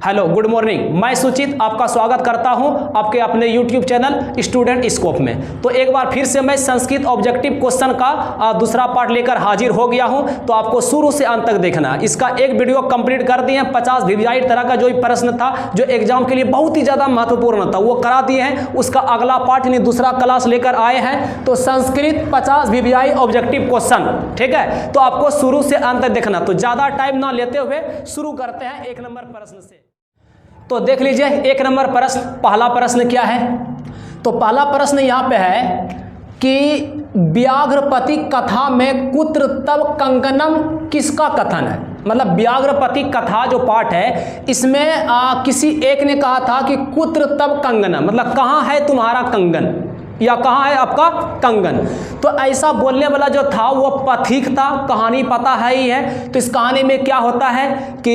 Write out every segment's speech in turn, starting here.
Hello, good morning. मैं सुचित आपका स्वागत करता हूं आपके अपने YouTube चैनल स्टूडेंट स्कोप में। तो एक बार फिर से मैं संस्कृत ऑब्जेक्टिव क्वेश्चन का दूसरा पार्ट लेकर हाजिर हो गया हूं। तो आपको शुरू से अंत तक देखना है। इसका एक वीडियो कंप्लीट कर दिए हैं। 50 वीवीआई तरह का जो प्रश्न था, जो एग्जाम के लिए बहुत ही ज़्यादा महत्वपूर्ण था, वो करा दिए हैं। उसका अगला पार्ट यानी दूसरा क्लास लेकर आए हैं। तो संस्कृत 50 वीवीआई ऑब्जेक्टिव क्वेश्चन, ठीक है। तो आपको शुरू से अंत तक देखना। तो ज़्यादा टाइम ना लेते हुए शुरू करते हैं 1 नंबर प्रश्न से। तो देख लीजिए 1 नंबर प्रश्न। पहला प्रश्न क्या है? तो पहला प्रश्न यहाँ पे है कि व्याघ्रपति कथा में कुत्र तव कंगनम किसका कथन है? मतलब व्याघ्रपति कथा जो पाठ है, इसमें किसी एक ने कहा था कि कुत्र तव कंगनम, मतलब कहाँ है तुम्हारा कंगन, या कहाँ है आपका कंगन। तो ऐसा बोलने वाला जो था वो पथिक था। कहानी पता है ही है। तो इस कहानी में क्या होता है कि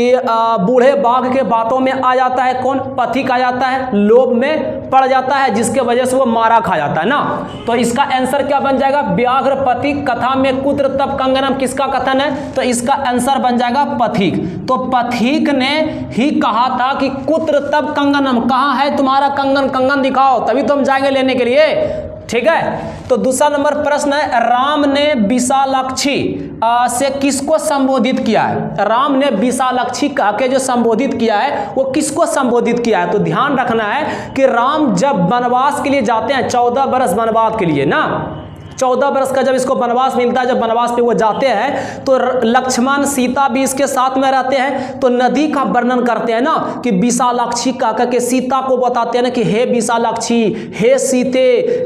बूढ़े बाघ के बातों में आ जाता है कौन? पथिक आ जाता है, लोभ में पड़ जाता है, जिसके वजह से वो मारा खा जाता है ना। तो इसका आंसर क्या बन जाएगा? व्याघ्रपति कथा में कुत्र तव कंगनम किसका कथन है? तो इसका आंसर बन जाएगा पथिक। तो पथिक ने ही कहा था कि कुत्र तव कंगनम, कहाँ है तुम्हारा कंगन, कंगन दिखाओ, तभी तो हम जाएंगे लेने के लिए, ठीक है। तो दूसरा नंबर प्रश्न है, राम ने विशालाक्षी से किसको संबोधित किया है? राम ने विशालाक्षी कह के जो संबोधित किया है वो किसको संबोधित किया है? तो ध्यान रखना है कि राम जब वनवास के लिए जाते हैं, 14 वर्ष वनवास के लिए ना, 14 वर्ष का जब इसको वनवास मिलता है, जब वनवास पे वो जाते हैं, तो लक्ष्मण सीता भी इसके साथ में रहते हैं। तो नदी का वर्णन करते हैं ना कि विशालाक्षी कह के सीता को बताते हैं ना कि हे विशालाक्षी, हे सीते,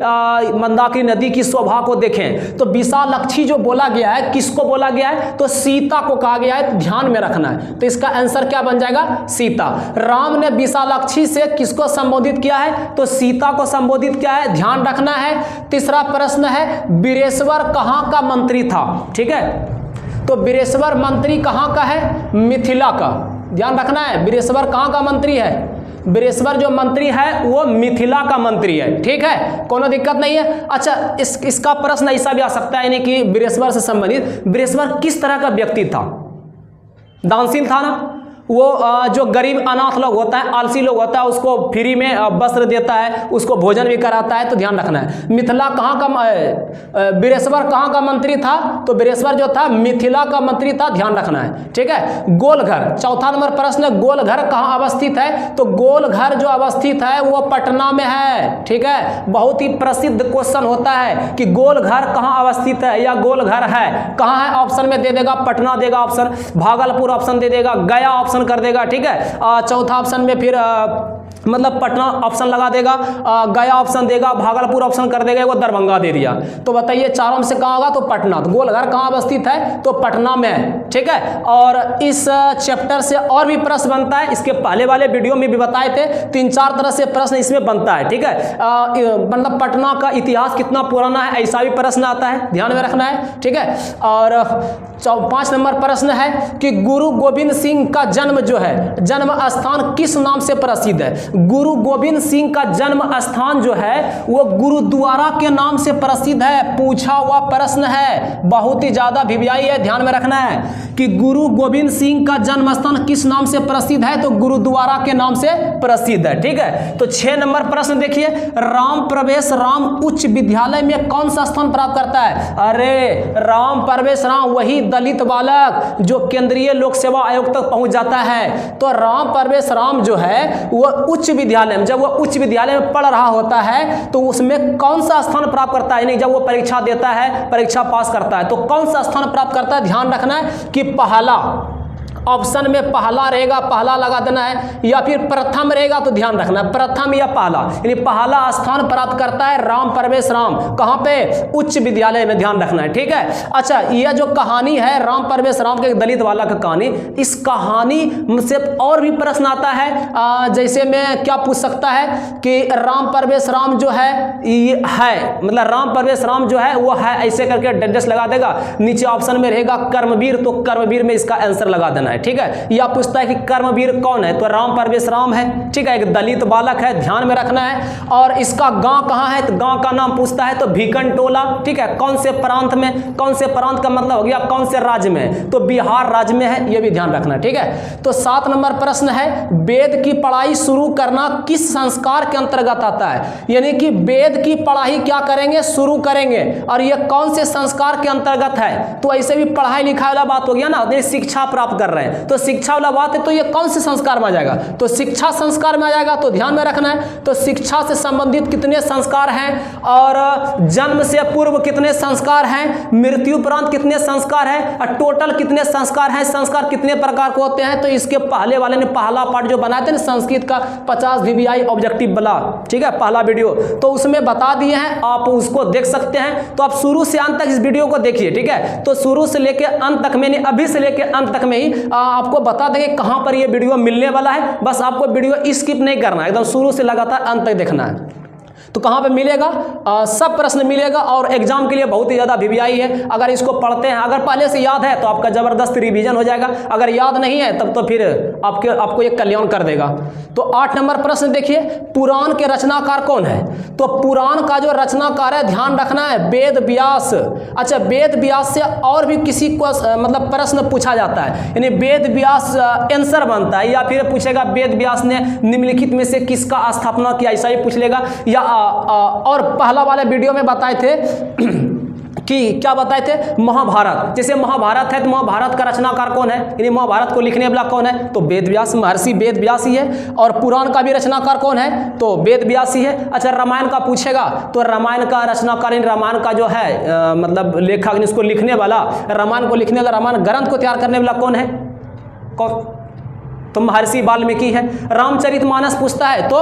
मंदाकिनी नदी की शोभा को देखें। तो विशालाक्षी जो बोला गया है, किसको बोला गया है? तो सीता को कहा गया है। ध्यान में रखना है। तो इसका आंसर क्या बन जाएगा? सीता। राम ने विशालाक्षी से किसको संबोधित किया है? तो सीता को संबोधित किया है। ध्यान रखना है। तीसरा प्रश्न है, वीरेश्वर कहाँ का मंत्री था? ठीक है। तो वीरेश्वर मंत्री कहाँ का है? मिथिला का। ध्यान रखना है, वीरेश्वर कहाँ का मंत्री है? वीरेश्वर जो मंत्री है वो मिथिला का मंत्री है, ठीक है, कोनो दिक्कत नहीं है। अच्छा, इसका प्रश्न ऐसा भी आ सकता है, यानी कि वीरेश्वर से संबंधित, वीरेश्वर किस तरह का व्यक्ति था? दानशील था ना। वो जो गरीब अनाथ लोग होता है, आलसी लोग होता है, उसको फ्री में वस्त्र देता है, उसको भोजन भी कराता है। तो ध्यान रखना है। मिथिला कहाँ का, वीरेश्वर कहाँ का मंत्री था? तो वीरेश्वर जो था मिथिला का मंत्री था। ध्यान रखना है, ठीक है। गोलघर, चौथा नंबर प्रश्न, गोलघर कहाँ अवस्थित है? तो गोलघर जो अवस्थित है वो पटना में है, ठीक है। बहुत ही प्रसिद्ध क्वेश्चन होता है कि गोलघर कहाँ अवस्थित है या गोलघर है कहाँ है। ऑप्शन में दे देगा पटना देगा ऑप्शन, भागलपुर ऑप्शन दे देगा, गया ऑप्शन कर देगा, ठीक है। चौथा ऑप्शन में फिर मतलब पटना ऑप्शन लगा देगा, गया ऑप्शन देगा, भागलपुर ऑप्शन कर देगा, वो दरभंगा दे दिया। तो बताइए चारों में से कहाँ होगा? तो पटना। तो गोलघर कहाँ अवस्थित है? तो पटना में है, ठीक है। और इस चैप्टर से और भी प्रश्न बनता है। इसके पहले वाले वीडियो में भी बताए थे, 3-4 तरह से प्रश्न इसमें बनता है, ठीक है। मतलब पटना का इतिहास कितना पुराना है, ऐसा भी प्रश्न आता है, ध्यान में रखना है, ठीक है। और 5 नंबर प्रश्न है कि गुरु गोविंद सिंह का जन्म जो है, जन्म स्थान किस नाम से प्रसिद्ध है? गुरु गोविंद सिंह का जन्म स्थान जो है वो गुरुद्वारा के नाम से प्रसिद्ध है। पूछा हुआ प्रश्न है, बहुत ही ज्यादा वीवीआई है, ध्यान में रखना है कि गुरु गोविंद सिंह का जन्म स्थान किस नाम से प्रसिद्ध है? तो गुरुद्वारा के नाम से प्रसिद्ध है, ठीक है। तो 6 नंबर प्रश्न देखिए, राम प्रवेश राम उच्च विद्यालय में कौन सा स्थान प्राप्त करता है? अरे राम प्रवेश राम वही दलित बालक जो केंद्रीय लोक सेवा आयोग तक पहुंच जाता है। तो राम प्रवेश राम जो है वो उच्च विद्यालय में, जब वो उच्च विद्यालय में पढ़ रहा होता है तो उसमें कौन सा स्थान प्राप्त करता है? नहीं, जब वो परीक्षा देता है, परीक्षा पास करता है, तो कौन सा स्थान प्राप्त करता है? ध्यान रखना है कि पहला ऑप्शन में पहला रहेगा, पहला लगा देना है, या फिर प्रथम रहेगा तो ध्यान रखना प्रथम या पहला, यानी पहला स्थान प्राप्त करता है राम प्रवेश राम। कहाँ पे? उच्च विद्यालय में, ध्यान रखना है, ठीक है। अच्छा, यह जो कहानी है राम प्रवेश राम के दलित वाला का कहानी, इस कहानी से और भी प्रश्न आता है। जैसे में क्या पूछ सकता है कि राम प्रवेश राम जो है ये है, मतलब राम प्रवेश राम जो है वो है, ऐसे करके डैश लगा देगा। नीचे ऑप्शन में रहेगा कर्मवीर, तो कर्मवीर में इसका आंसर लगा देना है। है, ठीक है। या पूछता है कि कर्मवीर कौन है, तो राम परवेश राम है, ठीक है, एक दलित बालक है, ध्यान में रखना है। और इसका गांव कहाँ है, तो गांव का नाम पूछता है तो भीकन टोला, ठीक है। कौन से प्रांत में, कौन से प्रांत का मतलब हो गया कौन से राज्य में, तो बिहार राज्य में है, ये भी ध्यान रखना, ठीक है। तो 7 नंबर प्रश्न है, वेद की पढ़ाई शुरू करना किस संस्कार के अंतर्गत आता है, यानी कि वेद की पढ़ाई क्या करेंगे, शुरू करेंगे, और ये कौन से संस्कार के अंतर्गत है। तो ऐसे भी पढ़ाई लिखाई वाला बात हो गया ना, ये शिक्षा प्राप्त कर रहे हैं तो शिक्षा वाला बात है, तो ये कौन से संस्कार में आ जाएगा, तो शिक्षा संस्कार में आ जाएगा। तो ध्यान में रखना है, तो शिक्षा से संबंधित कितने संस्कार हैं, और जन्म से पूर्व कितने संस्कार हैं, मृत्यु उपरांत कितने संस्कार हैं, और टोटल कितने संस्कार हैं, संस्कार कितने प्रकार के होते हैं। तो इसके पहले वाले ने पहला पार्ट जो बनाए थे ना संस्कृत का 50 VVI ऑब्जेक्टिव वाला, ठीक है, पहला वीडियो, तो उसमें बता दिए हैं, आप उसको देख सकते हैं। तो आप शुरू से अंत तक इस वीडियो को देखिए, ठीक है। तो शुरू से लेकर अंत तक में, अभी से लेकर अंत तक में ही आपको बता देंगे कहां पर ये वीडियो मिलने वाला है। बस आपको वीडियो स्किप नहीं करना है, एकदम शुरू से लगातार अंत तक देखना है। तो कहाँ पे मिलेगा, सब प्रश्न मिलेगा, और एग्जाम के लिए बहुत ही ज़्यादा VVI है। अगर इसको पढ़ते हैं, अगर पहले से याद है तो आपका ज़बरदस्त रिवीजन हो जाएगा, अगर याद नहीं है तब तो फिर आपको एक कल्याण कर देगा। तो 8 नंबर प्रश्न देखिए, पुराण के रचनाकार कौन है। तो पुराण का जो रचनाकार है, ध्यान रखना है, वेद व्यास। अच्छा, वेद व्यास से और भी किसी को मतलब प्रश्न पूछा जाता है, यानी वेद व्यास आंसर बनता है, या फिर पूछेगा वेद व्यास ने निम्नलिखित में से किसका स्थापना किया, ऐसा ही पूछ लेगा। या और पहला वाले वीडियो में बताए थे कि क्या बताए थे, महाभारत, जैसे महाभारत है तो महाभारत का रचनाकार कौन है, यानी महाभारत को लिखने वाला कौन है, तो वेद व्यास, महर्षि वेद व्यास ही है। और पुराण का भी रचनाकार कौन है, तो वेद व्यास ही है। अच्छा, रामायण का पूछेगा तो रामायण का रचनाकार, रामायण का जो है मतलब लेखक, इसको लिखने वाला, रामायण को लिखने वाला, रामायण ग्रंथ को तैयार करने वाला कौन है, तो महर्षि वाल्मीकि है। रामचरितमानस पूछता है तो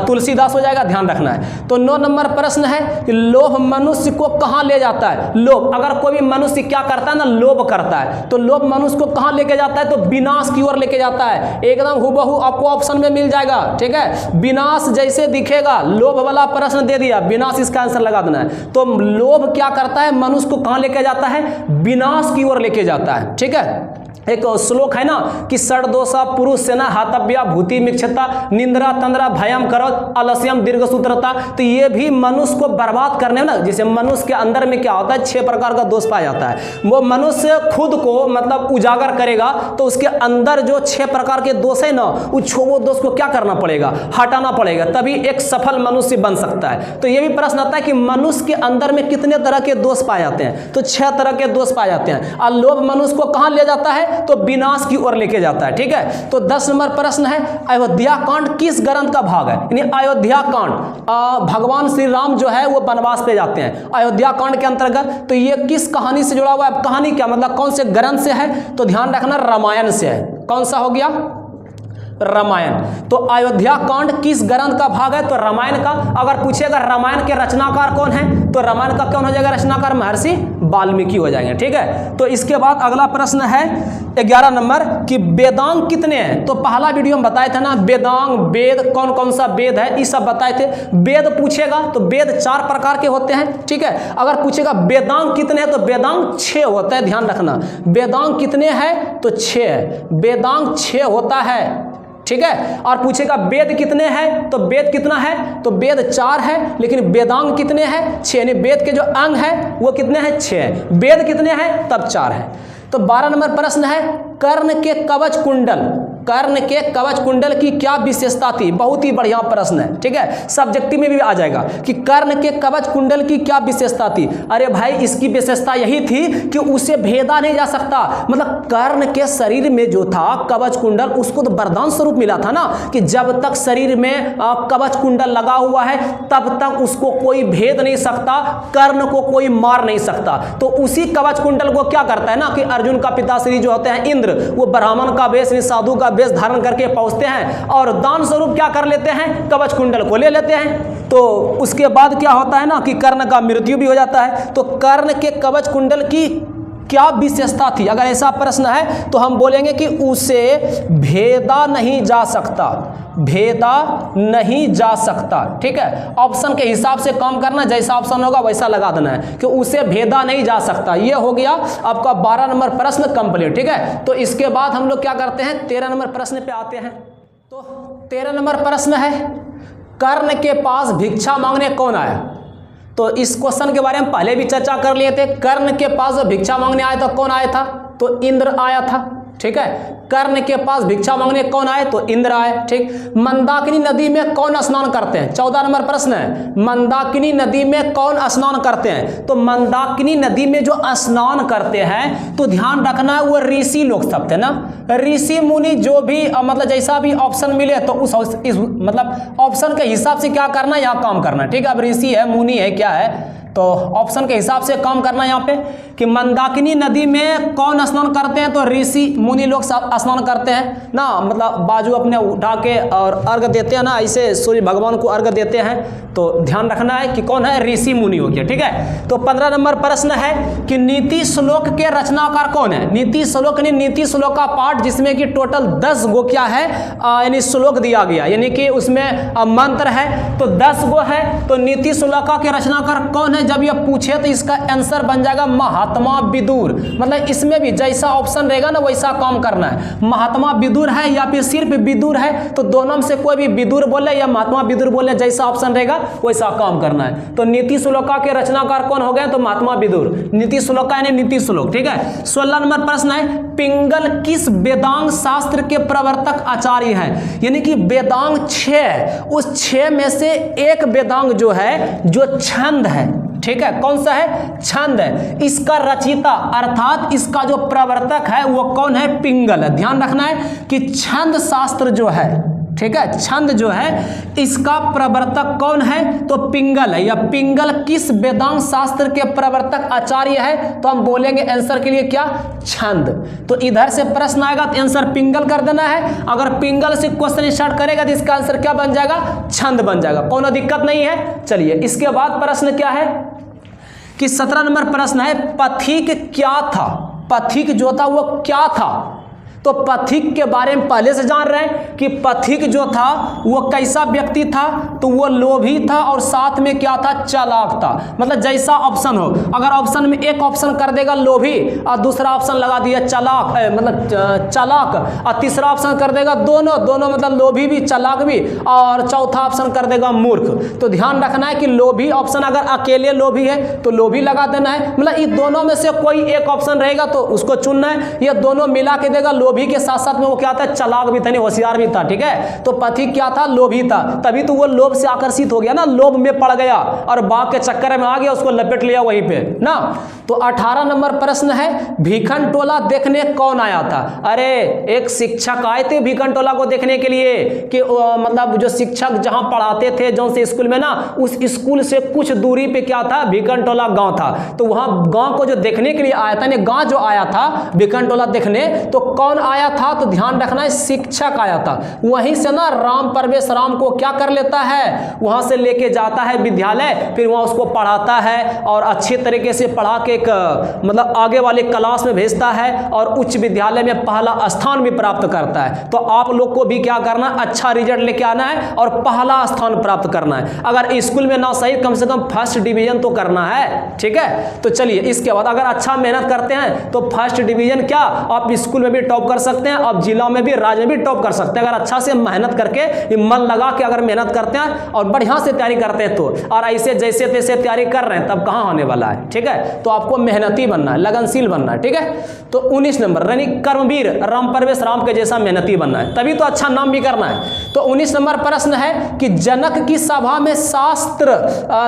तुलसीदास हो जाएगा, ध्यान रखना है। तो 9 नंबर प्रश्न है कि लोभ मनुष्य को कहाँ ले जाता है। लोभ, अगर कोई भी मनुष्य क्या करता है ना, लोभ करता है, तो लोभ मनुष्य को कहाँ लेके जाता है, तो विनाश की ओर लेके जाता है। एकदम हुबहू आपको ऑप्शन में मिल जाएगा, ठीक है। विनाश जैसे दिखेगा, लोभ वाला प्रश्न दे दिया, विनाश इसका आंसर लगा देना है। तो लोभ क्या करता है, मनुष्य को कहाँ लेके जाता है, विनाश की ओर लेके जाता है, ठीक है। एक श्लोक है ना कि षड्दोषा पुरुष सेना हातव्या भूति मिक्षता निंद्रा तंद्रा भयम करो अलस्यम दीर्घ सूत्रता। तो ये भी मनुष्य को बर्बाद करने में ना, जैसे मनुष्य के अंदर में क्या होता है, 6 प्रकार का दोष पाया जाता है। वो मनुष्य खुद को मतलब उजागर करेगा तो उसके अंदर जो 6 प्रकार के दोष है ना, वो दोष को क्या करना पड़ेगा, हटाना पड़ेगा, तभी एक सफल मनुष्य बन सकता है। तो ये भी प्रश्न आता है कि मनुष्य के अंदर में कितने तरह के दोष पाए जाते हैं, तो 6 तरह के दोष पाए जाते हैं। और लोभ मनुष्य को कहाँ ले जाता है, तो विनाश की ओर लेके जाता है, ठीक है। तो 10 नंबर प्रश्न है, अयोध्या कांड किस ग्रंथ का भाग है, यानी अयोध्या कांड, भगवान श्री राम जो है वो वनवास पे जाते हैं अयोध्या कांड के अंतर्गत। तो ये किस कहानी से जुड़ा हुआ है, कहानी क्या मतलब कौन से ग्रंथ से है, तो ध्यान रखना रामायण से है। कौन सा हो गया, रामायण। तो अयोध्या कांड किस ग्रंथ का भाग है, तो रामायण का। अगर पूछेगा रामायण के रचनाकार कौन है, तो रामायण का कौन हो जाएगा, रचनाकार महर्षि वाल्मीकि हो जाएंगे, ठीक है। तो इसके बाद अगला प्रश्न है 11 नंबर कि वेदांग कितने हैं। तो पहला वीडियो में बताए थे ना, वेदांग, वेद कौन कौन सा वेद है, ये सब बताए थे। वेद पूछेगा तो वेद 4 प्रकार के होते हैं, ठीक है। अगर पूछेगा वेदांग कितने हैं, तो वेदांग 6 होता है, ध्यान रखना। वेदांग कितने हैं, तो 6 है, वेदांग 6 होता है, ठीक है। और पूछेगा वेद कितने हैं, तो वेद कितना है, तो वेद 4 है, लेकिन वेदांग कितने हैं, 6, यानी वेद के जो अंग है वो कितने हैं, 6 है। वेद कितने हैं, तब 4 है। तो 12 नंबर प्रश्न है, कर्ण के कवच कुंडल, कर्ण के कवच कुंडल की क्या विशेषता थी। बहुत ही बढ़िया प्रश्न है, ठीक है, सब्जेक्टिव में भी आ जाएगा कि कर्ण के कवच कुंडल की क्या विशेषता थी। अरे भाई, इसकी विशेषता यही थी कि उसे भेदा नहीं जा सकता। मतलब कर्ण के शरीर में जो था कवच कुंडल, उसको तो वरदान स्वरूप मिला था ना कि जब तक शरीर में कवच कुंडल लगा हुआ है तब तक उसको कोई भेद नहीं सकता, कर्ण को कोई मार नहीं सकता। तो उसी कवच कुंडल को क्या करता है ना कि अर्जुन का पिताश्री जो होते हैं इंद्र, वो ब्राह्मण का वेश, साधु का वेश धारण करके पहुंचते हैं और दान स्वरूप क्या कर लेते हैं, कवच कुंडल को ले लेते हैं। तो उसके बाद क्या होता है ना कि कर्ण का मृत्यु भी हो जाता है। तो कर्ण के कवच कुंडल की क्या विशेषता थी? अगर ऐसा प्रश्न है तो हम बोलेंगे कि उसे भेदा नहीं जा सकता, भेदा नहीं जा सकता। ठीक है, ऑप्शन के हिसाब से काम करना, जैसा ऑप्शन होगा वैसा लगा देना है कि उसे भेदा नहीं जा सकता। ये हो गया आपका 12 नंबर प्रश्न कंप्लीट। ठीक है, तो इसके बाद हम लोग क्या करते हैं, 13 नंबर प्रश्न पे आते हैं। तो 13 नंबर प्रश्न है, कर्ण के पास भिक्षा मांगने कौन आया? तो इस क्वेश्चन के बारे में पहले भी चर्चा कर लिए थे। कर्ण के पास जो भिक्षा मांगने आया था कौन आया था? तो इंद्र आया था। ठीक है, कर्ण के पास भिक्षा मांगने कौन आए? तो इंद्र आए। ठीक, मंदाकिनी नदी में कौन स्नान करते हैं? 14 नंबर प्रश्न है, मंदाकिनी नदी में कौन स्नान करते हैं? तो मंदाकिनी नदी में जो स्नान करते हैं तो ध्यान रखना है वो ऋषि लोग सब थे ना, ऋषि मुनि जो भी मतलब जैसा भी ऑप्शन मिले तो उस मतलब ऑप्शन के हिसाब से क्या करना है, यहाँ काम करना है। ठीक है, अब ऋषि है, मुनि है, क्या है, तो ऑप्शन के हिसाब से काम करना है यहाँ पे कि मंदाकिनी नदी में कौन स्नान करते हैं? तो ऋषि मुनि लोग स्नान करते हैं ना, मतलब बाजू अपने उठा के और अर्घ देते हैं ना, ऐसे सूर्य भगवान को अर्घ देते हैं। तो ध्यान रखना है कि कौन है, ऋषि मुनि हो गया। ठीक है, तो 15 नंबर प्रश्न है कि नीति श्लोक के रचनाकार कौन है? नीति श्लोक यानी नीति श्लोक का पाठ जिसमें कि टोटल 10 गो क्या है यानी श्लोक दिया गया, यानी कि उसमें मंत्र है तो 10 गो है। तो नीति श्लोक के रचनाकार कौन है जब ये पूछे तो इसका आंसर बन जाएगा महात्मा विदुर। मतलब इसमें भी जैसा ऑप्शन रहेगा ना वैसा काम करना है। महात्मा विदुर है या फिर सिर्फ विदुर है तो दोनों में से कोई भी विदुर बोले या महात्मा विदुर बोले, जैसा ऑप्शन रहेगा वैसा काम करना है। तो नीति श्लोका के रचनाकार कौन हो गए? तो महात्मा विदुर। नीति श्लोका यानी नीति श्लोक। ठीक है, 16 नंबर प्रश्न है, पिंगल किस वेदांग शास्त्र के प्रवर्तक आचार्य है? यानी कि वेदांग 6, उस 6 में से एक वेदांग जो है जो छंद है। ठीक है, कौन सा है? छंद है। इसका रचयिता अर्थात इसका जो प्रवर्तक है वो कौन है? पिंगल है। ध्यान रखना है कि छंद शास्त्र जो है, ठीक है, छंद जो है इसका प्रवर्तक कौन है? तो पिंगल है। या पिंगल किस वेदांग शास्त्र के प्रवर्तक आचार्य है? तो हम बोलेंगे आंसर के लिए क्या? छंद। तो इधर से प्रश्न आएगा तो आंसर पिंगल कर देना है। अगर पिंगल से क्वेश्चन स्टार्ट करेगा तो इसका आंसर क्या बन जाएगा? छंद बन जाएगा। कोनो दिक्कत नहीं है। चलिए, इसके बाद प्रश्न क्या है कि 17 नंबर प्रश्न है, पथिक क्या था? पथिक जो था वो क्या था? तो पथिक के बारे में पहले से जान रहे हैं कि पथिक जो था वो कैसा व्यक्ति था? तो वो लोभी था और साथ में क्या था? चालाक था। मतलब जैसा ऑप्शन हो, अगर ऑप्शन में एक ऑप्शन कर देगा लोभी और दूसरा ऑप्शन लगा दिया चालाक, मतलब चालाक, और तीसरा ऑप्शन कर देगा दोनों मतलब लोभी भी चालाक भी, और चौथा ऑप्शन कर देगा मूर्ख। तो ध्यान रखना है कि लोभी ऑप्शन अगर अकेले लोभी है तो लोभी लगा देना है। मतलब ये दोनों में से कोई एक ऑप्शन रहेगा तो उसको चुनना है। ये दोनों मिला के देगा, लोभी के साथ साथ में वो क्या था? चालाक भी था, होशियार भी था। ठीक है, तो पथिक क्या था? लोभी था। तभी तो वो लोभ से आकर्षित हो गया ना, लोभ में पड़ गया और बाघ के चक्कर में आ गया, उसको लपेट लिया वहीं पे ना। तो 18 नंबर प्रश्न है, भीखन टोला देखने कौन आया था? अरे एक शिक्षक आए थे भीखन टोला को देखने के लिए कि मतलब जो शिक्षक जहां पढ़ाते थे जो से स्कूल में ना, उस स्कूल से कुछ दूरी पे क्या था? भीखन टोला गांव था। तो वहां गांव को जो देखने के लिए आया था, गांव जो आया था भीखन टोला देखने, तो कौन आया था? तो ध्यान रखना है शिक्षक आया था। वहीं से ना राम परवेश राम को क्या कर लेता है? वहां से लेके जाता है विद्यालय, फिर वहां उसको पढ़ाता है और अच्छे तरीके से पढ़ा के एक मतलब आगे वाले क्लास में भेजता है और उच्च विद्यालय में पहला स्थान भी प्राप्त करता है। तो आप लोग को भी क्या करना? अच्छा रिजल्ट लेके आना है और पहला स्थान प्राप्त करना है। अगर स्कूल में ना सही कम से कम फर्स्ट डिवीजन तो करना है। ठीक है, तो चलिए इसके बाद अगर अच्छा मेहनत करते हैं तो फर्स्ट डिवीजन क्या आप स्कूल में भी टॉप कर सकते हैं, आप जिला में भी राज्य में भी टॉप कर सकते हैं। अगर अच्छा से मेहनत करके मन लगा के अगर मेहनत करते हैं और बढ़िया से तैयारी करते हैं तो, और ऐसे जैसे तैसे तैयारी कर रहे हैं तब कहाँ होने वाला है। ठीक है, तो आपको मेहनती बनना है, लगनशील बनना है। ठीक है, तो 19 नंबर यानी कर्मवीर राम परवेश राम के जैसा मेहनती बनना है, तभी तो अच्छा नाम भी करना है। तो 19 नंबर प्रश्न है कि जनक की सभा में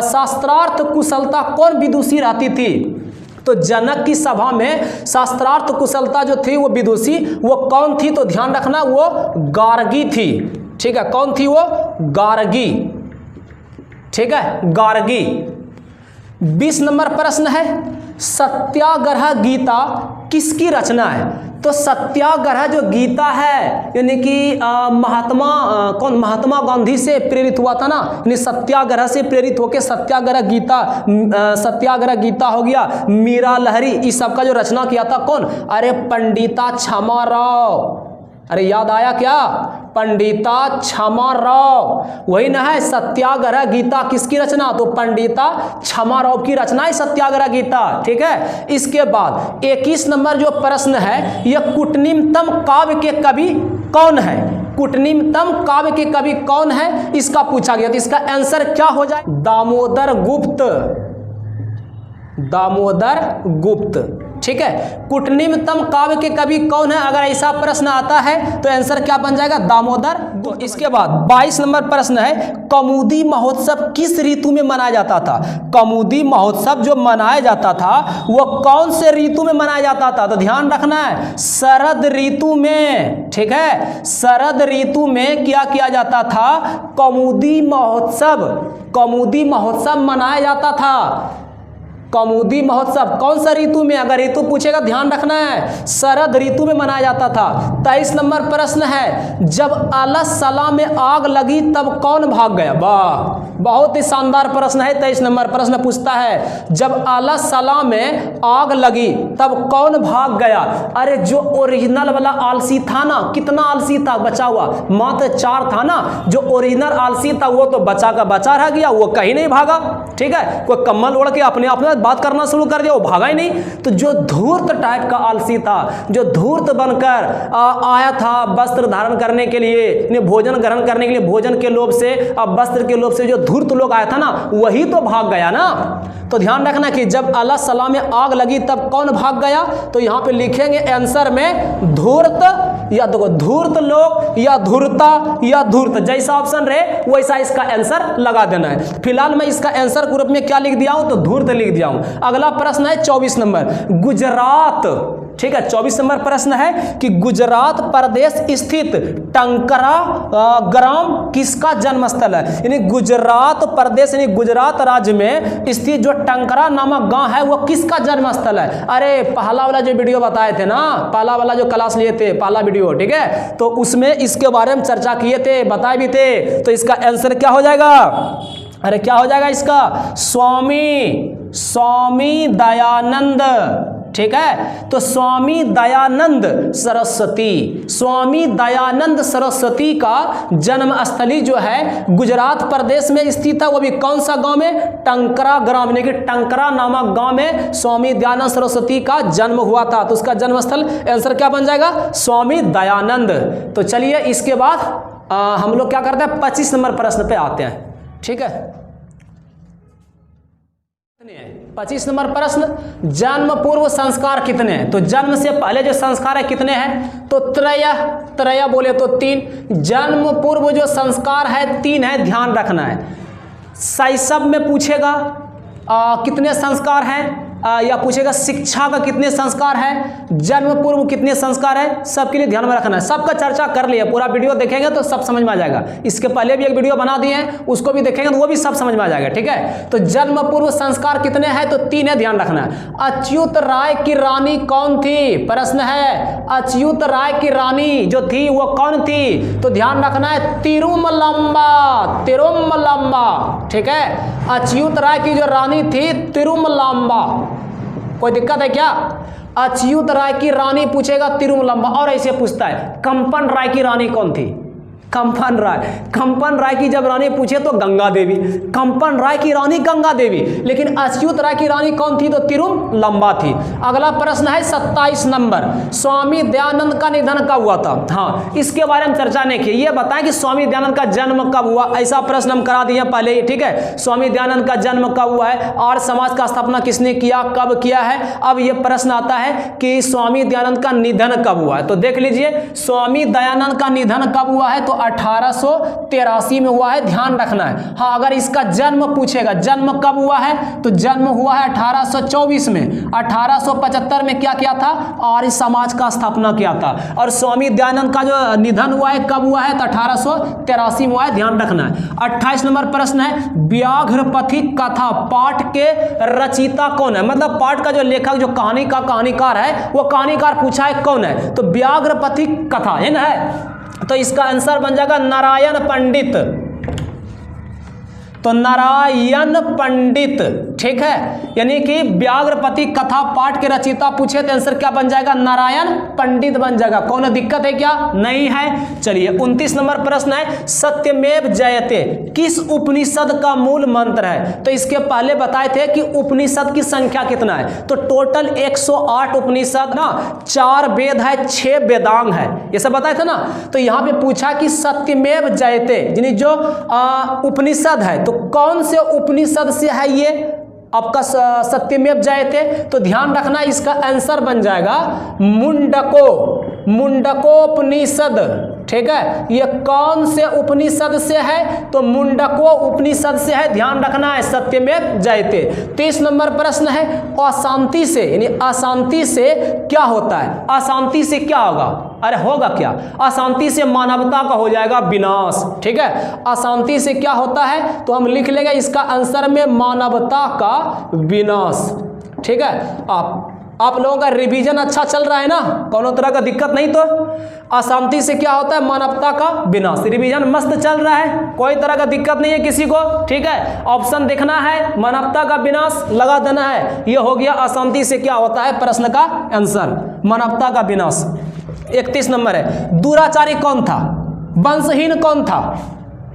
शास्त्रार्थ कुशलता कौन विदुषी रहती थी? तो जनक की सभा में शास्त्रार्थ कुशलता जो थी वो विदुषी वो कौन थी? तो ध्यान रखना वो गार्गी थी। ठीक है, कौन थी वो? गार्गी। ठीक है, गार्गी। 20 नंबर प्रश्न है, सत्याग्रह गीता किसकी रचना है? तो सत्याग्रह जो गीता है यानी कि महात्मा गांधी से प्रेरित हुआ था ना, यानी सत्याग्रह से प्रेरित होकर सत्याग्रह गीता हो गया। मीरा लहरी, इस सब का जो रचना किया था कौन? अरे पंडिता क्षमा राव। अरे याद आया क्या? पंडिता क्षमा राव, वही ना है सत्याग्रह गीता। किसकी रचना? तो पंडिता क्षमा राव की रचना है सत्याग्रह गीता। ठीक है, इसके बाद 21 नंबर जो प्रश्न है, यह कूटनीतम काव्य के कवि कौन है? कूटनीतम काव्य के कवि कौन है, इसका पूछा गया। तो इसका आंसर क्या हो जाए? दामोदर गुप्त। दामोदर गुप्त। ठीक है, कूटनीतम काव्य के कवि कौन है? अगर ऐसा प्रश्न आता है तो आंसर क्या बन जाएगा? दामोदर। तो इसके बाद 22 नंबर प्रश्न है, कौमुदी महोत्सव किस ऋतु में मनाया जाता था? कौमुदी महोत्सव जो मनाया जाता था वो कौन से ऋतु में मनाया जाता था? तो ध्यान रखना है, शरद ऋतु में। ठीक है, शरद ऋतु में क्या किया जाता था? कौमुदी महोत्सव मनाया जाता था। कौमुदी महोत्सव कौन सा ऋतु में? अगर ऋतु पूछेगा ध्यान रखना है, शरद ऋतु में मनाया जाता था। 23 नंबर प्रश्न है, जब अलसला में आग लगी तब कौन भाग गया? वाह, बहुत ही शानदार प्रश्न है। 23 नंबर प्रश्न पूछता है, जब अलसला में आग लगी तब कौन भाग गया? अरे जो ओरिजिनल वाला आलसी था ना, कितना आलसी था? बचा हुआ मात्र 4 था ना। जो ओरिजिनल आलसी था वो तो बचा का बचा रह गया, वो कहीं नहीं भागा। ठीक है, कोई कम्बल ओढ़ के अपने आप में बात करना शुरू कर दिया, वो भागा ही नहीं। तो जो धूर्त टाइप का आलसी था, जो धूर्त बनकर आया था वस्त्र धारण करने के लिए, भोजन ग्रहण करने के लिए, भोजन के लोभ से, वस्त्र के लोभ से जो धूर्त लोग आया था ना, वही तो भाग गया ना। तो ध्यान रखना कि जब अलसला में आग लगी तब कौन भाग गया? तो यहां पे लिखेंगे आंसर में धूर्त, या देखो धूर्त लोग, या धूर्ता, या धूर्त, जैसा ऑप्शन रहे वैसा इसका आंसर लगा देना है। फिलहाल मैं इसका आंसर ग्रुप में क्या लिख दिया हूं? तो धूर्त लिख दिया हूं। अगला प्रश्न है 24 नंबर, गुजरात। ठीक है, 24 नंबर प्रश्न है कि गुजरात प्रदेश स्थित टंकरा ग्राम किसका जन्म स्थल है? यानी गुजरात प्रदेश यानी गुजरात राज्य में स्थित जो टंकरा नामक गांव है वो किसका जन्म स्थल है? अरे पहला वाला जो वीडियो बताए थे ना, पहला वाला जो क्लास लिए थे, पहला वीडियो, ठीक है, तो उसमें इसके बारे में चर्चा किए थे, बताए भी थे। तो इसका आंसर क्या हो जाएगा? अरे क्या हो जाएगा इसका? स्वामी दयानंद। ठीक है, तो स्वामी दयानंद सरस्वती का जन्म स्थली जो है गुजरात प्रदेश में स्थित है। वो भी कौन सा गांव में? टंकरा ग्राम, यानी कि टंकरा नामक गांव में स्वामी दयानंद सरस्वती का जन्म हुआ था। तो उसका जन्म स्थल आंसर क्या बन जाएगा? स्वामी दयानंद। तो चलिए इसके बाद हम लोग क्या करते हैं? 25 नंबर प्रश्न पे आते हैं। ठीक है, 25 नंबर प्रश्न, जन्म पूर्व संस्कार कितने हैं? तो जन्म से पहले जो संस्कार है कितने हैं? तो त्रय बोले तो 3। जन्म पूर्व जो संस्कार है 3 है, ध्यान रखना है। शैशव में पूछेगा कितने संस्कार हैं, या पूछेगा शिक्षा का कितने संस्कार है, जन्म पूर्व कितने संस्कार है, सबके लिए ध्यान में रखना है। सबका चर्चा कर लिया, पूरा वीडियो देखेंगे तो सब समझ में आ जाएगा। इसके पहले भी एक वीडियो बना दिए हैं, उसको भी देखेंगे तो वो भी सब समझ में आ जाएगा। ठीक है, तो जन्म पूर्व संस्कार कितने हैं? तो 3 है, ध्यान रखना है। अच्युत राय की रानी कौन थी? प्रश्न है, अच्युत राय की रानी जो थी वो कौन थी? तो ध्यान रखना है, तिरुमलम्बा। ठीक है, अच्युत राय की जो रानी थी तिरुमलम्बा। कोई दिक्कत है क्या? अच्युत राय की रानी पूछेगा तिरुमलम्बा। और ऐसे पूछता है, कंपन राय की रानी कौन थी? कंपन राय की जब रानी पूछे तो गंगा देवी, कंपन राय की रानी गंगा देवी, लेकिन अच्युत राय की रानी कौन थी? तो तिरुमलम्बा थी। अगला प्रश्न है 27 नंबर, स्वामी दयानंद का निधन कब हुआ था? हाँ, इसके बारे में चर्चा नहीं की। ये बताएं कि स्वामी दयानंद का जन्म कब हुआ, ऐसा प्रश्न हम करा दिए पहले ही। ठीक है, स्वामी दयानंद का जन्म कब हुआ है, आर्य समाज का स्थापना किसने किया, कब किया है। अब यह प्रश्न आता है कि स्वामी दयानंद का निधन कब हुआ है। तो देख लीजिए, स्वामी दयानंद का निधन कब हुआ है? तो 1883 में हुआ है, ध्यान रखना है। हाँ, अगर इसका जन्म पूछेगा, जन्म कब हुआ है, तो जन्म हुआ है 1824 में। 1875 में क्या किया था, आर्य समाज का स्थापना किया था। और स्वामी दयानंद का जो निधन हुआ है कब हुआ है, तो 1883 में हुआ है, ध्यान रखना है। 28 नंबर प्रश्न है, व्याघ्रपथी कथा पाठ के रचयिता कौन है, मतलब पाठ का जो लेखक, जो कहानी का कहानीकार है, वो कहानीकार पूछा है कौन है, तो व्याघ्रपथी कथा है ना, तो इसका आंसर बन जाएगा नारायण पंडित। तो नारायण पंडित, ठीक है, यानी कि व्याघ्रपथी कथा पाठ के रचयिता पूछे तो आंसर क्या बन जाएगा, नारायण पंडित बन जाएगा। कौन दिक्कत है क्या, नहीं है। चलिए 29 नंबर प्रश्न है, सत्यमेव जयते किस उपनिषद का मूल मंत्र है, तो इसके पहले बताए थे कि उपनिषद की संख्या कितना है, तो टोटल 108 उपनिषद ना, 4 वेद है, 6 वेदांग है, ये सब बताए थे ना। तो यहाँ पे पूछा कि सत्यमेव जयते यानी जो उपनिषद है, तो कौन से उपनिषद से है ये आपका सत्यमेव जयते, तो ध्यान रखना इसका आंसर बन जाएगा मुंडकोपनिषद, ठीक है। ये कौन से उपनिषद से है, तो मुंडको उपनिषद से है, ध्यान रखना है, सत्यमेव जयते। 30 नंबर प्रश्न है, अशांति से यानी अशांति से क्या होता है, अशांति से क्या होगा, अरे होगा क्या, अशांति से मानवता का हो जाएगा विनाश, ठीक है। अशांति से क्या होता है, तो हम लिख लेंगे इसका आंसर में मानवता का विनाश, ठीक है। आप लोगों का रिवीजन अच्छा चल रहा है ना, कोनो तरह का दिक्कत नहीं, तो अशांति से क्या होता है, मानवता का विनाश, रिवीजन मस्त चल रहा है, कोई तरह का दिक्कत नहीं है किसी को, ठीक है। ऑप्शन देखना है, मानवता का विनाश लगा देना है, ये हो गया अशांति से क्या होता है, प्रश्न का आंसर मानवता का विनाश। 31 नंबर है, दुराचारी कौन था, वंशहीन कौन था,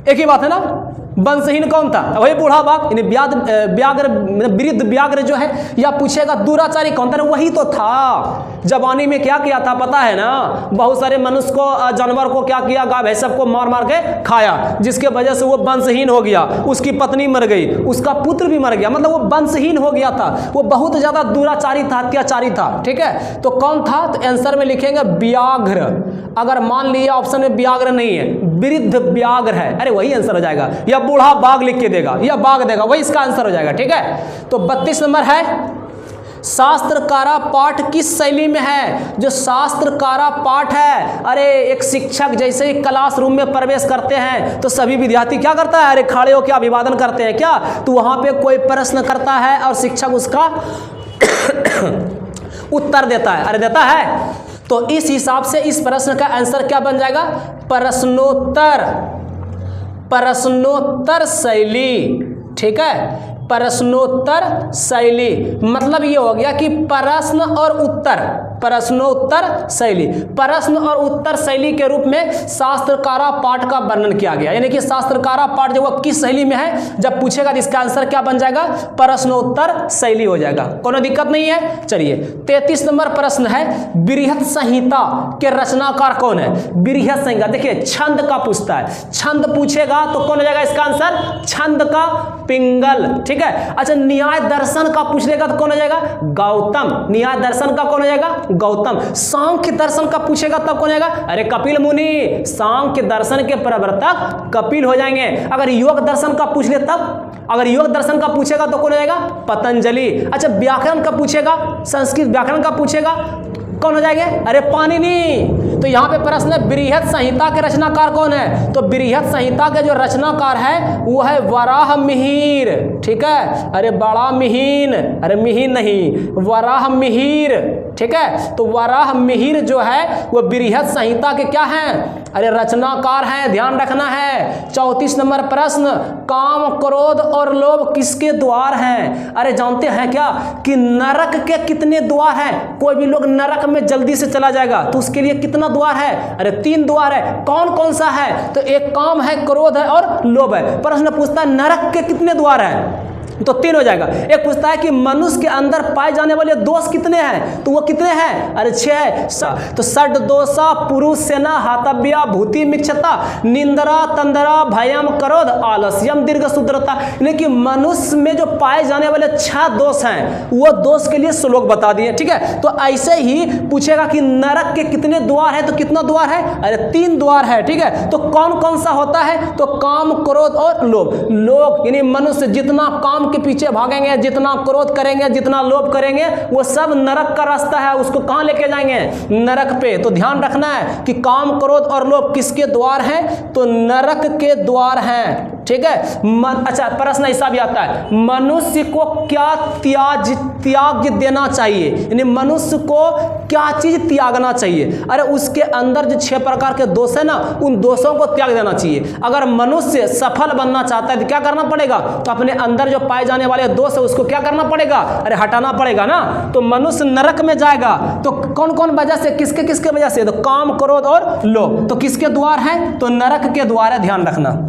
एक ही बात है ना, वंशहीन कौन था, वही बूढ़ा बाघ यानी व्याघ्र वृद्ध व्याघ्र जो है, या पूछेगा दुराचारी कौन था, वही तो था। जवानी में क्या किया था पता है ना, बहुत सारे मनुष्य को, जानवर को क्या किया, गाय भैंस सबको मार मार के खाया, जिसके वजह से वो वंशहीन हो गया, उसकी पत्नी मर गई, उसका पुत्र भी मर गया, मतलब वो वंशहीन हो गया था, वो बहुत ज्यादा दुराचारी था, अत्याचारी था, ठीक है। तो कौन था, तो आंसर में लिखेंगे व्याघ्र। अगर मान लिया ऑप्शन में व्याघ्र नहीं है, वृद्ध व्याघ्र है, अरे वही आंसर हो जाएगा, या बूढ़ा बाघ लिख के देगा, या बाघ देगा, वही इसका आंसर हो जाएगा, ठीक है। तो 32 नंबर है, शास्त्रकारा पाठ किस शैली में है, जो शास्त्रकारा पाठ है, अरे एक शिक्षक जैसे ही क्लासरूम में प्रवेश करते हैं तो सभी विद्यार्थी क्या करता है, अरे खड़े होकर अभिवादन करते हैं क्या, तो वहां पे कोई प्रश्न करता है और शिक्षक उसका उत्तर देता है, अरे देता है, तो इस हिसाब से इस प्रश्न का आंसर क्या बन जाएगा, प्रश्नोत्तर शैली, ठीक है। प्रश्नोत्तर शैली मतलब ये हो गया कि प्रश्न और उत्तर, प्रश्नोत्तर शैली, प्रश्न और उत्तर शैली के रूप में शास्त्रकारा पाठ का वर्णन किया गया, यानी कि शास्त्रकारा पाठ जो वो किस शैली में है, जब पूछेगा तो इसका आंसर क्या बन जाएगा, प्रश्नोत्तर शैली हो जाएगा, कोनो दिक्कत नहीं है। चलिए 33 नंबर प्रश्न है, बृहत संहिता के रचनाकार कौन है, बृहत संहिता, देखिए छंद का पूछता है, छंद पूछेगा तो कौन हो जाएगा इसका आंसर, छंद का पिंगल, ठीक है। अच्छा न्याय दर्शन का पूछ लेगा तो कौन हो जाएगा, गौतम, न्याय दर्शन का कौन हो जाएगा, गौतम। सांख्य दर्शन का पूछेगा तब कौन आएगा, अरे कपिल मुनि, सांख्य दर्शन के प्रवर्तक कपिल हो जाएंगे। अगर योग दर्शन का पूछ ले तब, अगर योग दर्शन का पूछेगा तो कौन हो जाएगा, पतंजलि। अच्छा व्याकरण का पूछेगा, संस्कृत व्याकरण का पूछेगा कौन हो जाएंगे, अरे पाणिनि। तो यहाँ पे प्रश्न है बृहत संहिता के रचनाकार कौन है, तो बृहत संहिता के जो रचनाकार है वो है वराह मिहिर, ठीक है। अरे बड़ा मिहिन, अरे मिहिन नहीं, वराह मिहिर, ठीक है। तो वराह मिहिर जो है वो बृहत संहिता के क्या हैं, अरे रचनाकार हैं, ध्यान रखना है। 34 नंबर प्रश्न, काम क्रोध और लोभ किसके द्वार हैं, अरे जानते हैं क्या कि नरक के कितने द्वार हैं, कोई भी लोग नरक में जल्दी से चला जाएगा तो उसके लिए कितना द्वार है, अरे 3 द्वार है। कौन कौन सा है, तो एक काम है, क्रोध है और लोभ है। प्रश्न पूछता है नरक के कितने द्वार है, तो 3 हो जाएगा। एक पूछता है कि मनुष्य के अंदर पाए जाने वाले दोष कितने हैं, तो वो कितने हैं, अरे 6 है। तो षड दोषा पुरुष सेना हातव्या भूति मिक्षता निंद्रा तंद्रा भयम क्रोध आलस्यम दीर्घ शुद्रता, यानी कि मनुष्य में जो पाए जाने वाले 6 दोष हैं वो दोष के लिए श्लोक बता दिए, ठीक है। तो ऐसे ही पूछेगा कि नरक के कितने द्वार है, तो कितना द्वार है, अरे 3 द्वार है, ठीक है। तो कौन कौन सा होता है, तो काम क्रोध और लोभ। लोग यानी मनुष्य जितना काम के पीछे भागेंगे, जितना क्रोध करेंगे, जितना लोभ करेंगे, वो सब नरक का रास्ता है, उसको कहां लेके जाएंगे, नरक पे। तो ध्यान रखना है कि काम क्रोध और लोभ किसके द्वार हैं, तो नरक के द्वार हैं, ठीक है। अच्छा प्रश्न ऐसा भी आता है, मनुष्य को क्या त्याग देना चाहिए, यानी मनुष्य को क्या चीज त्यागना चाहिए। अरे उसके अंदर जो 6 प्रकार के दोष है ना, उन दोषों को त्याग देना चाहिए। अगर मनुष्य सफल बनना चाहता है तो क्या करना पड़ेगा, तो अपने अंदर जो पाए जाने वाले दोष है उसको क्या करना पड़ेगा, अरे हटाना पड़ेगा ना। तो मनुष्य नरक में जाएगा तो कौन कौन वजह से, किसके किसके वजह से, तो काम क्रोध और लोभ। तो किसके द्वार है, तो नरक के द्वार है, ध्यान रखना।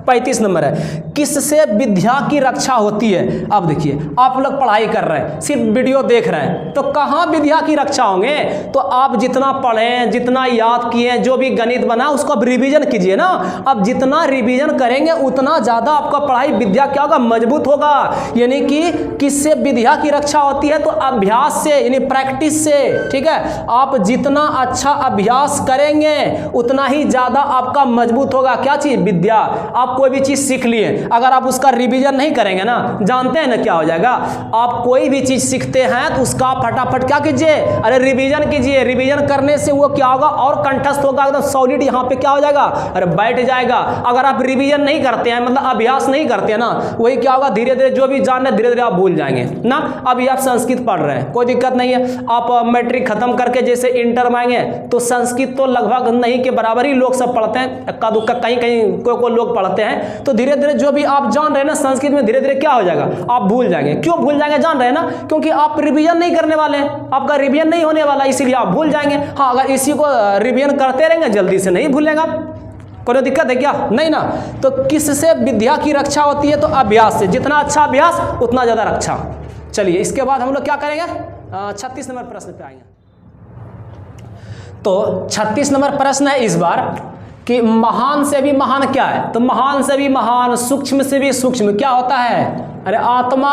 35 नंबर है, किससे विद्या की रक्षा होती है। अब देखिए आप लोग पढ़ाई कर रहे हैं, सिर्फ वीडियो देख रहे हैं, तो कहाँ विद्या की रक्षा होंगे। तो आप जितना पढ़ें, जितना याद किए, जो भी गणित बना उसको अब रिवीजन कीजिए ना। अब जितना रिवीजन करेंगे उतना ज़्यादा आपका पढ़ाई विद्या क्या होगा, मजबूत होगा। यानी कि किससे विद्या की रक्षा होती है, तो अभ्यास से, यानी प्रैक्टिस से, ठीक है। आप जितना अच्छा अभ्यास करेंगे उतना ही ज़्यादा आपका मजबूत होगा क्या चीज़, विद्या। आप कोई भी चीज सीख लिए, अगर आप उसका रिवीजन नहीं करेंगे ना, जानते हैं ना क्या हो जाएगा। आप कोई भी चीज सीखते हैं तो उसका फटाफट क्या कीजिए, अरे रिवीजन कीजिए। रिवीजन करने से वो क्या होगा, और कंठस्थ होगा, एकदम सॉलिड यहाँ पे क्या हो जाएगा, अरे बैठ जाएगा। अगर आप रिवीजन नहीं करते हैं, मतलब अभ्यास नहीं करते हैं ना, वही क्या होगा, धीरे धीरे जो भी जान रहे धीरे धीरे आप भूल जाएंगे ना। अभी आप संस्कृत पढ़ रहे हैं, कोई दिक्कत नहीं है। आप मैट्रिक खत्म करके जैसे इंटर में आएंगे तो संस्कृत तो लगभग नहीं के बराबर ही लोग सब पढ़ते हैं, इक्का दुक्का कहीं कहीं कोई लोग पढ़ते हैं। तो धीरे धीरे जो भी आप जान रहे हैं ना संस्कृत में, धीरे धीरे क्या हो जाएगा, आप भूल जाएंगे। क्यों भूल जाएंगे, जान रहे हैं ना, क्योंकि आप रिवीजन नहीं करने वाले हैं, आपका रिवीजन नहीं होने वाला, इसीलिए आप भूल जाएंगे। हाँ, अगर इसी को रिवीजन करते रहेंगे जल्दी से नहीं भूलेगा। कोई दिक्कत है क्या, नहीं ना। तो किससे विद्या की रक्षा होती है, तो अभ्यास से। जितना अच्छा अभ्यास उतना ज़्यादा रक्षा। चलिए इसके बाद हम लोग क्या करेंगे, 36 नंबर प्रश्न पे आएंगे। तो 36 नंबर प्रश्न है इस बार कि महान से भी महान क्या है, तो महान से भी महान, सूक्ष्म से भी सूक्ष्म क्या होता है, अरे आत्मा।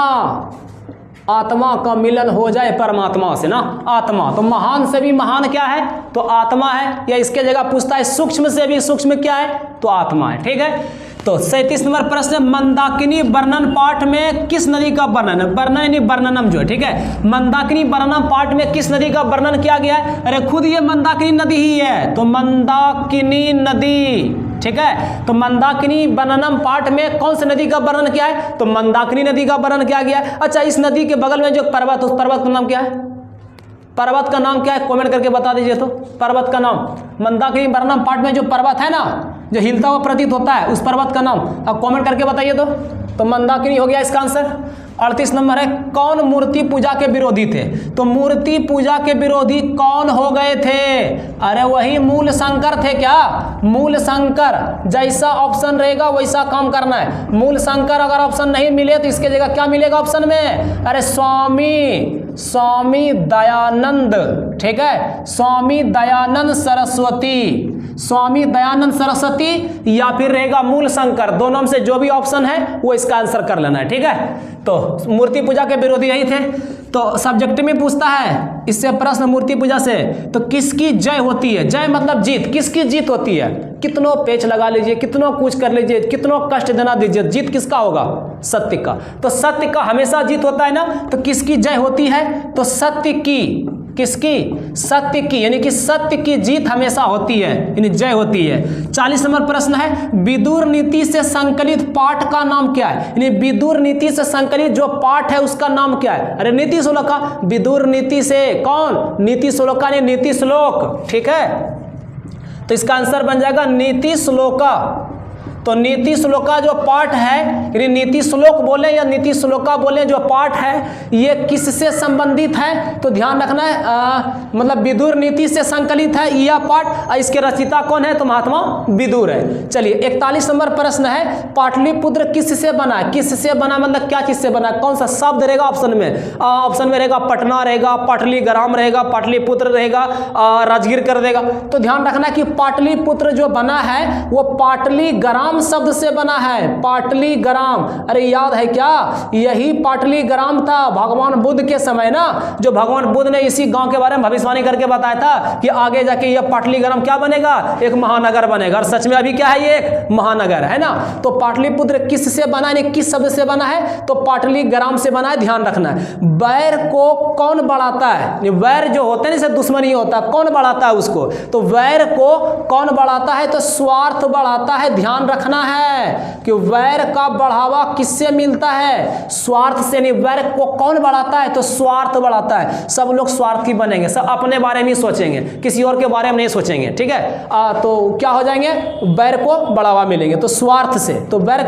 आत्मा का मिलन हो जाए परमात्मा से ना, आत्मा। तो महान से भी महान क्या है, तो आत्मा है। या इसके जगह पूछता है सूक्ष्म से भी सूक्ष्म क्या है, तो आत्मा है, ठीक है। तो 37 नंबर प्रश्न, मंदाकिनी वर्णन पाठ में किस नदी का वर्णन है, वर्णन यानी वर्णनम जो है, ठीक है। मंदाकिनी वर्णनम पाठ में किस नदी का वर्णन किया गया है, अरे खुद ये मंदाकिनी नदी ही है, तो मंदाकिनी नदी, ठीक है। तो मंदाकिनी वर्णनम पाठ में कौन सी नदी का वर्णन किया है, तो मंदाकिनी नदी का वर्णन किया गया है। अच्छा, इस नदी के बगल में जो पर्वत, उस पर्वत का नाम क्या है, पर्वत का नाम क्या है, कमेंट करके बता दीजिए। तो पर्वत का नाम, मंदाकिनी वर्णनम पाठ में जो पर्वत है ना, जो हिलता हुआ प्रतीत होता है, उस पर्वत का नाम अब कमेंट करके बताइए। तो मंदाकिनी हो गया इसका आंसर। 38 नंबर है, कौन मूर्ति पूजा के विरोधी थे, तो मूर्ति पूजा के विरोधी कौन हो गए थे, अरे वही मूल शंकर थे। क्या, मूल शंकर। जैसा ऑप्शन रहेगा वैसा काम करना है। मूल शंकर अगर ऑप्शन नहीं मिले तो इसके जगह क्या मिलेगा ऑप्शन में, अरे स्वामी दयानंद, ठीक है। स्वामी दयानंद सरस्वती, स्वामी दयानंद सरस्वती, या फिर रहेगा मूल शंकर। दोनों में से जो भी ऑप्शन है वो इसका आंसर कर लेना है, ठीक है। तो मूर्ति पूजा के विरोधी यही थे। तो सब्जेक्ट में पूछता है इससे प्रश्न मूर्ति पूजा से, तो किसकी जय होती है, जय मतलब जीत, किसकी जीत होती है। कितनों पेच लगा लीजिए, कितनों कुछ कर लीजिए, कितनों कष्ट देना दीजिए, जीत किसका होगा, सत्य का। तो सत्य का हमेशा जीत होता है ना। तो किसकी जय होती है, तो सत्य की, किसकी, सत्य की, यानी कि सत्य की जीत हमेशा होती है, यानी जय होती है। 40 नंबर प्रश्न है, विदुर नीति से संकलित पाठ का नाम क्या है, यानी विदुर नीति से संकलित जो पाठ है उसका नाम क्या है, अरे नीति श्लोका। विदुर नीति से कौन, नीति श्लोका ने नीति श्लोक, ठीक है। तो इसका आंसर बन जाएगा नीति श्लोका। तो नीति श्लोका जो पाठ है, यानी नीति श्लोक बोले या नीति श्लोका बोले, जो पाठ है ये किससे संबंधित है? तो ध्यान रखना है मतलब विदुर नीति से संकलित है यह पाठ। इसके रचयिता कौन है? तो महात्मा विदुर है। चलिए 41 नंबर प्रश्न है, पाटलिपुत्र किससे बना है? किससे बना मतलब क्या चीज से बना? कौन सा शब्द रहेगा ऑप्शन में? ऑप्शन में रहेगा पटना रहेगा, पाटलीग्राम रहेगा, पाटलिपुत्र रहेगा, राजगीर कर देगा। तो ध्यान रखना कि पाटलिपुत्र जो बना है वो पाटलीग्राम शब्द से बना है। पाटलीग्राम, अरे याद है क्या? यही पाटलीग्राम था भगवान बुद्ध के समय ना, जो भगवान बुद्ध ने इसी गांव के बारे में भविष्यवाणी करके बताया था कि आगे जाके यह पाटलीग्राम क्या बनेगा? एक महानगर बनेगा। और सच में अभी क्या है? ये एक महानगर है ना। तो पाटलिपुत्र किससे बना है, किस शब्द से बना है? तो पाटलीग्राम से बना है। ध्यान रखना है, वैर को कौन बढ़ाता है? वैर जो होते हैं जैसे दुश्मनी होता है, कौन बढ़ाता है उसको? तो वैर को कौन बढ़ाता है? तो स्वार्थ बढ़ाता है। ध्यान रखना है कि वैर का बढ़ावा किससे मिलता है? स्वार्थ से नहीं। वैर को कौन बढ़ाता है? तो स्वार्थ बढ़ाता है। सब लोग स्वार्थी बनेंगे, सब अपने बारे में ही सोचेंगे, किसी और के बारे में नहीं सोचेंगे, ठीक है। तो क्या हो जाएंगे? वैर को बढ़ावा मिलेंगे तो स्वार्थ से। तो वैर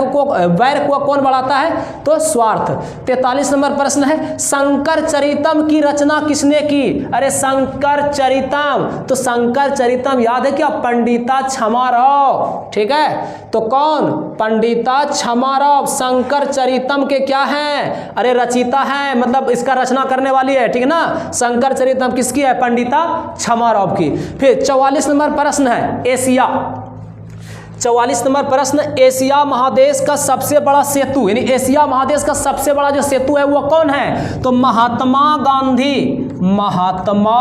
को कौन बढ़ाता है? तो स्वार्थ। 43 नंबर प्रश्न है, शंकर चरितम की रचना किसने की? अरे शंकर चरितम, तो शंकर चरितम याद है क्या? पंडिता छमाराव, ठीक है। तो कौन? पंडिता छमाराव शंकर चरितम के क्या हैं? अरे रचयिता हैं, मतलब इसका रचना करने वाली है, ठीक है ना। शंकर चरितम किसकी है? पंडिता छमाराव की। फिर 44 नंबर प्रश्न है, एशिया 44 नंबर प्रश्न, एशिया महादेश का सबसे बड़ा सेतु, यानी एशिया महादेश का सबसे बड़ा जो सेतु है वो कौन है? तो महात्मा गांधी, महात्मा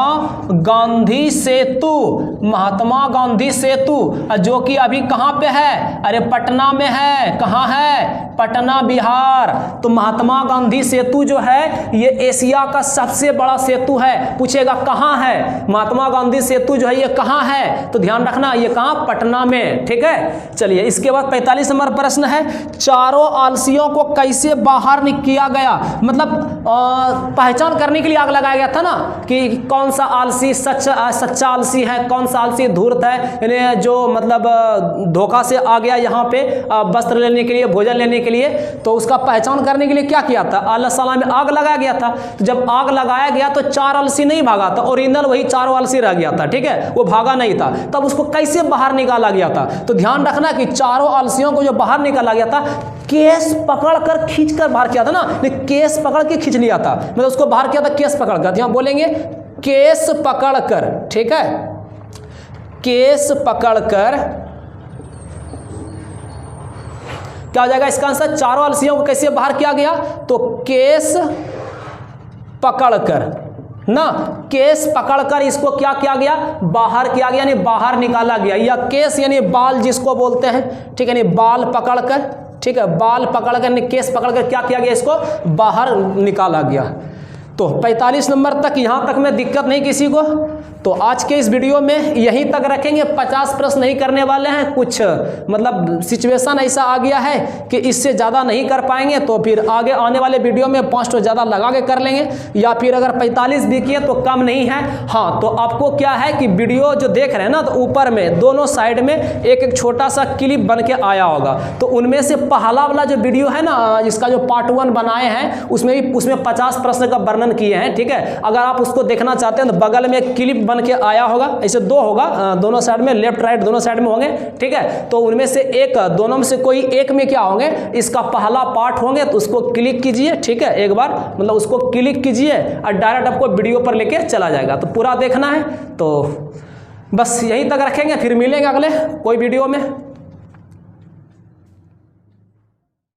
गांधी सेतु, महात्मा गांधी सेतु, जो कि अभी कहां पे है? अरे पटना में है। कहां है? पटना बिहार। तो महात्मा गांधी सेतु जो है ये एशिया का सबसे बड़ा सेतु है। पूछेगा कहां है? महात्मा गांधी सेतु जो है ये कहां है? तो ध्यान रखना ये कहां? पटना में, ठीक है। चलिए इसके बाद 45 नंबर प्रश्न है, चारों आलसियों को कैसे बाहर किया गया? मतलब पहचान करने के लिए आग लगाया गया था ना कि कौन सा आलसी सच्चा आलसी है, कौन सा आलसी धूर्त है, यानी जो मतलब धोखा से आ गया यहाँ पे वस्त्र लेने के लिए, भोजन लेने के लिए। तो उसका पहचान करने के लिए क्या किया था? आलसशाला में आग लगाया गया था। तो जब आग लगाया गया तो 4 आलसी नहीं भागा था, ओरिजिनल वही 4 आलसी रह गया था, ठीक है, वो भागा नहीं था। तब उसको कैसे बाहर निकाला गया था? तो ध्यान रखना कि चारों आलसियों को जो बाहर निकाला गया था, केस पकड़कर खींचकर बाहर किया था ना, केस पकड़ के खींच लिया था, मतलब उसको बाहर किया था केस पकड़कर। यहां बोलेंगे केस पकड़कर, ठीक है, केस पकड़कर। क्या हो जाएगा इसका आंसर? चारों आलसियों को कैसे बाहर किया गया? तो केस पकड़कर ना, केस पकड़कर इसको क्या किया गया? बाहर किया गया, यानी बाहर निकाला गया। या केस यानी बाल जिसको बोलते हैं, ठीक है, यानी बाल पकड़कर, ठीक है, बाल पकड़कर यानी केस पकड़कर क्या किया गया? इसको बाहर निकाला गया। तो 45 नंबर तक यहाँ तक में दिक्कत नहीं किसी को। तो आज के इस वीडियो में यहीं तक रखेंगे, 50 प्रश्न नहीं करने वाले हैं। कुछ मतलब सिचुएशन ऐसा आ गया है कि इससे ज़्यादा नहीं कर पाएंगे, तो फिर आगे आने वाले वीडियो में 5 तो ज़्यादा लगा के कर लेंगे, या फिर अगर 45 भी किए तो कम नहीं है। हाँ, तो आपको क्या है कि वीडियो जो देख रहे हैं ना, तो ऊपर में दोनों साइड में एक एक छोटा सा क्लिप बन के आया होगा। तो उनमें से पहला वाला जो वीडियो है ना, जिसका जो पार्ट 1 बनाए हैं, उसमें 50 प्रश्न का वर्णन किए हैं, ठीक है। अगर आप उसको देखना चाहते हैं तो बगल में एक क्लिप बन के आया होगा, ऐसे 2 होगा, दोनों साइड में, लेफ्ट राइट दोनों साइड में होंगे, ठीक है। तो उनमें से एक, दोनों में से कोई एक में क्या होंगे, इसका पहला पार्ट होंगे, तो उसको क्लिक कीजिए, ठीक है, एक बार मतलब उसको क्लिक कीजिए और डायरेक्ट आपको वीडियो पर लेके चला जाएगा। तो पूरा देखना है। तो बस यहीं तक रखेंगे, फिर मिलेंगे अगले कोई वीडियो में।